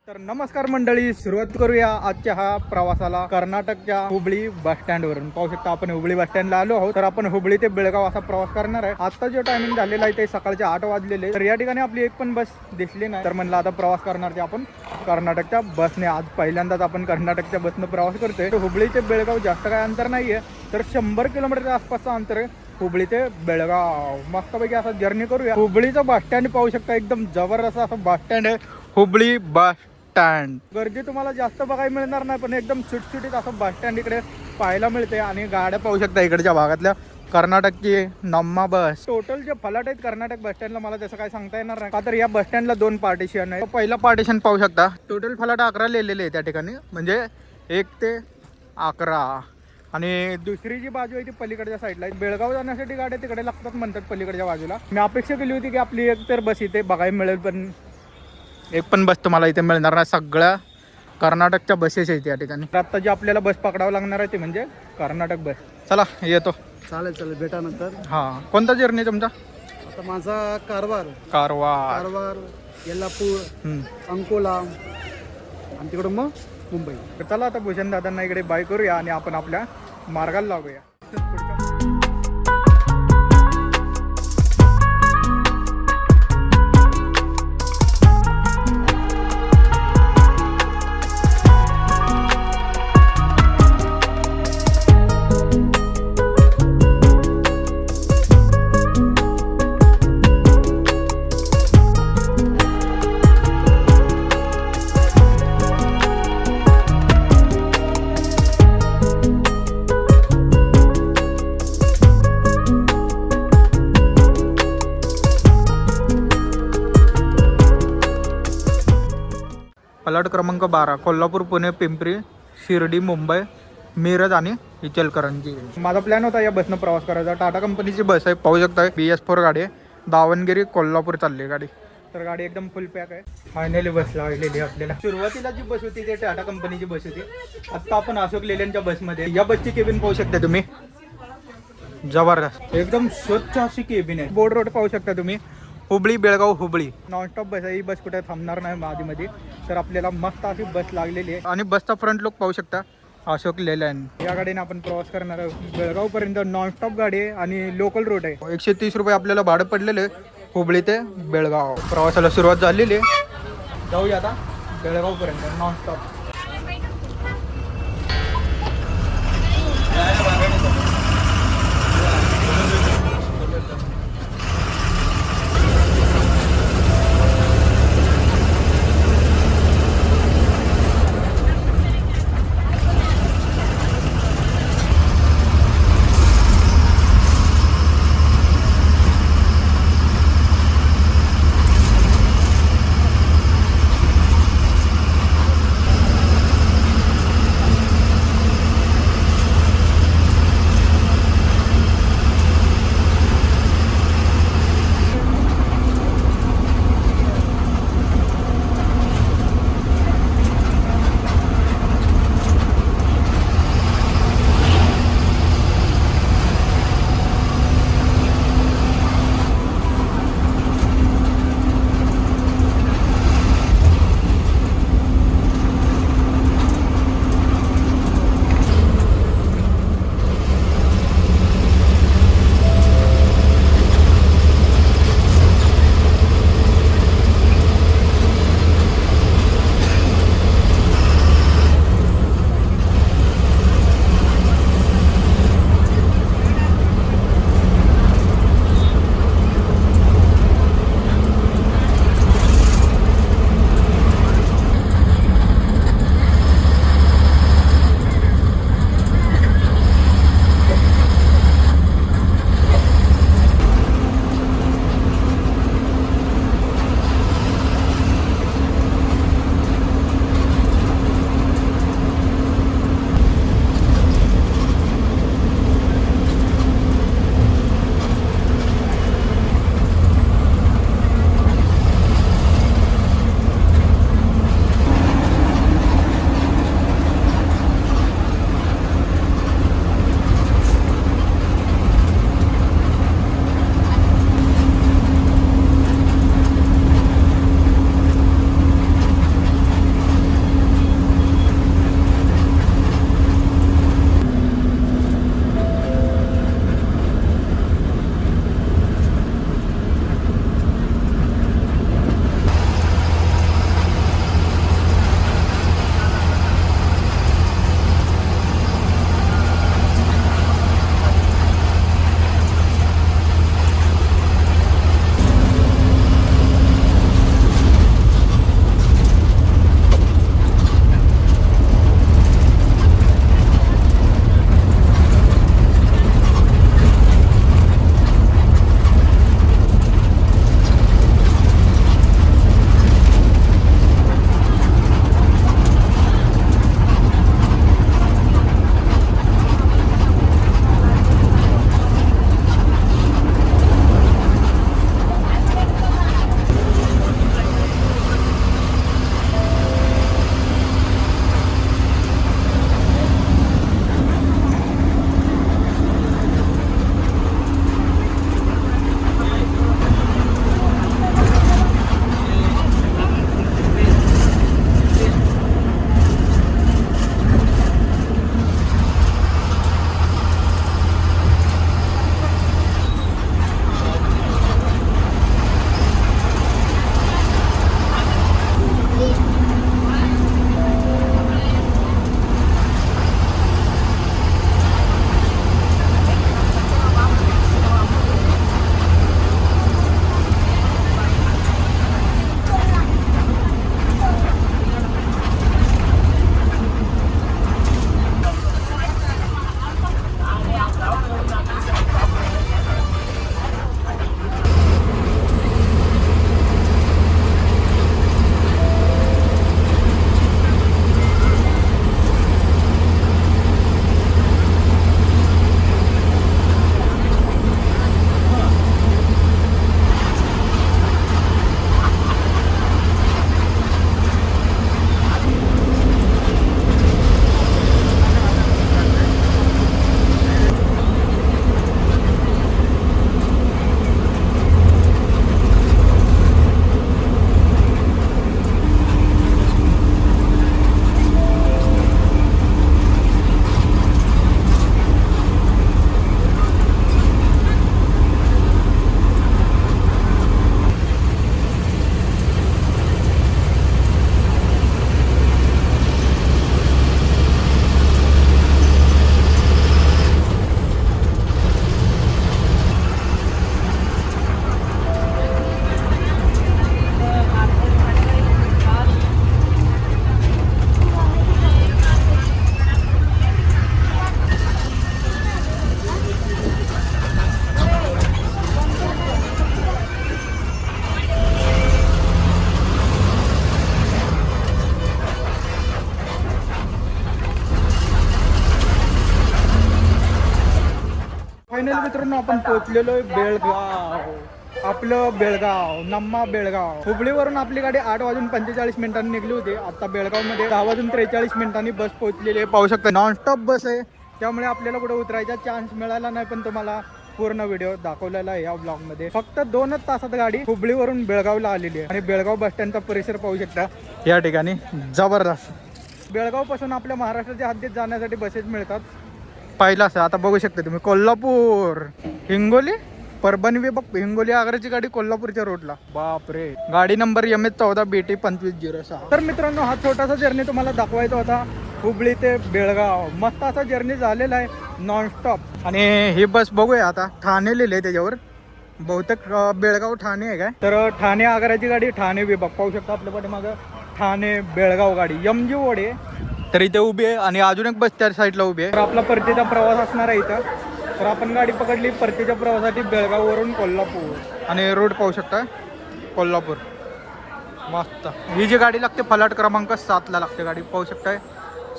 तर नमस्कार मंडळी, सुरुवात करूया आजच्या हा प्रवासाला कर्नाटकच्या हुबळी बस स्टँड वरून. पाहू शकता आपण हुबळी बस स्टँडला आलो आहोत. तर आपण हुबळी ते बेळगाव असा प्रवास करणार आहे. आता जो टायमिंग झालेला आहे ते सकाळचे 8 वाजलेले. तर या ठिकाणी आपली एक पण बस दिसली नाही. तर म्हणलं आता प्रवास करणार ते आपण कर्नाटकच्या बसने. आज पहिल्यांदाच आपण कर्नाटकच्या बसनं प्रवास करतोय. तर हुबळी ते बेळगाव जास्त काय अंतर नाहीये, तर 100 किलोमीटरच्या आसपासचं अंतर आहे हुबळी ते बेळगाव. मस्तपैकी असा जर्नी करूया. हुबळीचं बस स्टँड पाहू शकता, एकदम जबरदस्त असं बस स्टँड आहे हुबळी बस स्टँड. गर्दी तुम्हाला जास्त बघायला मिळणार नाही, पण एकदम सुटसुटीत असं बस स्टँड इकडे पाहायला मिळते. आणि गाड्या पाहू शकता इकडच्या भागातल्या कर्नाटकची नम्मा बस. टोटल जे फलाट आहेत कर्नाटक बस स्टँडला मला तसं काय सांगता येणार नाही, का तर या बस स्टँडला 2 पार्टिशन आहे. पहिला पार्टिशन पाहू शकता, टोटल फलाट 11 लिहिलेले आहे त्या ठिकाणी, म्हणजे 1 ते 11. आणि दुसरी जी बाजू आहे ती पलीकडच्या साईडला आहे. बेळगाव जाण्यासाठी गाड्या तिकडे लागतात म्हणतात पलीकडच्या बाजूला. मी अपेक्षा केली होती की आपली एक तर बस इथे बघायला मिळेल, पण एक पण बस तुम्हाला इथे मिळणार नाही. सगळ्या कर्नाटकच्या बसेस आहेत या ठिकाणी. आता जी आपल्याला बस पकडावं लागणार आहे ती म्हणजे कर्नाटक बस. चला येतो. चालेल भेटा नंतर. हां, कोणता जर्नी तुमचा? आता माझा कारवार यल्लापूर अंकोला आणि तिकडून मग मुंबई. तर चला आता भूषण दादांना इकडे बाय करूया आणि आपण आपल्या मार्गाला लागूया. फलाट क्रमांक 12, कोल्हापूर, पुणे, पिंपरी, शिर्डी, मुंबई, मिरज आणि इचलकरंजी. माझा प्लॅन होता या बसनं प्रवास करायचा. टाटा कंपनीची बस आहे, पाहू शकता. BS4 गाडी आहे. दावणगिरी कोल्हापूर चालली गाडी. तर गाडी एकदम फुल पॅक आहे. फायनली बस लागलेली आपल्याला. सुरुवातीला जी बस होती ती टाटा कंपनीची बस होती. आता आपण अशोक लेलँडच्या बसमध्ये. या बसची केबिन पाहू शकता तुम्ही, जबरदस्त एकदम स्वच्छ अशी केबिन आहे. बोर्ड रोड पाहू शकता तुम्ही, हुबळी बेळगाव हुबळी. नॉनस्टॉप बस आहे ही. बस कुठे थांबणार नाही मध्ये. तर आपल्याला मस्त अशी बस लागलेली आहे. आणि बसचा फ्रंट लुक पाहू शकता, अशोक लेलँड. या गाडीने आपण प्रवास करणार आहोत बेळगाव पर्यंत. नॉनस्टॉप गाडी आहे आणि लोकल रोड आहे. 130 रुपये आपल्याला भाडं पडलेलं आहे हुबळी ते बेळगाव. प्रवासाला सुरुवात झालेली आहे. जाऊया आता बेळगाव पर्यंत नॉनस्टॉप. फायनल मित्रांनो आपण पोहोचलेलो आहे बेळगाव. आपलं बेळगाव, नम्मा बेळगाव. हुबळीवरून आपली गाडी 8:45 निघली होती. आता बेळगावमध्ये 10:43 बस पोहोचलेली आहे. पाहू शकता नॉनस्टॉप बस आहे, त्यामुळे आपल्याला कुठे उतरायचा चान्स मिळाला नाही, पण तुम्हाला पूर्ण व्हिडिओ दाखवलेला आहे या ब्लॉगमध्ये. फक्त 2च तासात गाडी हुबळीवरून बेळगावला आलेली आहे आणि बेळगाव बस स्टँडचा परिसर पाहू शकता या ठिकाणी. जबरदस्त. बेळगाव पासून आपल्या महाराष्ट्राच्या हद्दीत जाण्यासाठी बसेस मिळतात. पहिला असं आता बघू शकता तुम्ही कोल्हापूर, हिंगोली, परभणी विभाग, हिंगोली आग्राची गाडी कोल्हापूरच्या रोडला. बापरे. गाडी नंबर MS14 BT 2506. तर मित्रांनो हा छोटासा जर्नी तुम्हाला दाखवायचा होता हुबळी ते बेळगाव. मस्त असा जर्नी झालेला आहे नॉनस्टॉप. आणि ही बस बघूया आता ठाणे लिहिले त्याच्यावर, बहुतेक बेळगाव ठाणे आहे काय. तर ठाणे आग्राची गाडी, ठाणे विभाग पाहू शकता आपल्या पाठीमागं. ठाणे बेळगाव गाडी MG वडे तर इथे उभी आहे आणि अजून एक बस त्या साईडला उभी आहे. तर आपला परतीचा प्रवास असणार आहे इथं. तर आपण गाडी पकडली परतीच्या प्रवासासाठी बेळगाववरून कोल्हापूर आणि रोड पाहू शकता कोल्हापूर. मस्त. ही जी गाडी लागते फलाट क्रमांक 7ला लागते गाडी. पाहू शकताय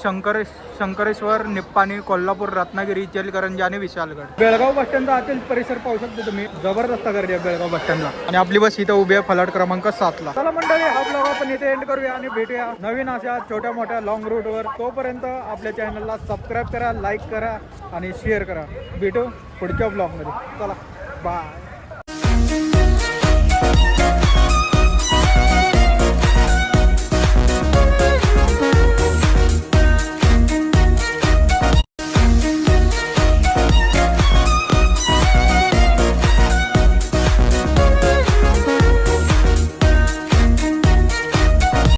शंकरेश्वर, निप्पाणी, कोल्हापूर, रत्नागिरी, इचलकरंजी आणि विशालगड. बेळगाव बस स्टँडचा आतील परिसर पाहू शकता तुम्ही. जबरदस्त गर्दी आहे बेळगाव बस स्टँडला आणि आपली बस इथं उभी आहे फलाट क्रमांक 7ला. चला मंडळी हा ब्लॉग आपण इथे एंड करूया आणि भेटूया नवीन अशा छोट्या मोठ्या लॉंग रूटवर. तोपर्यंत आपल्या चॅनलला सबस्क्राईब करा, लाईक करा आणि शेअर करा. भेटू पुढच्या ब्लॉगमध्ये. चला बाय.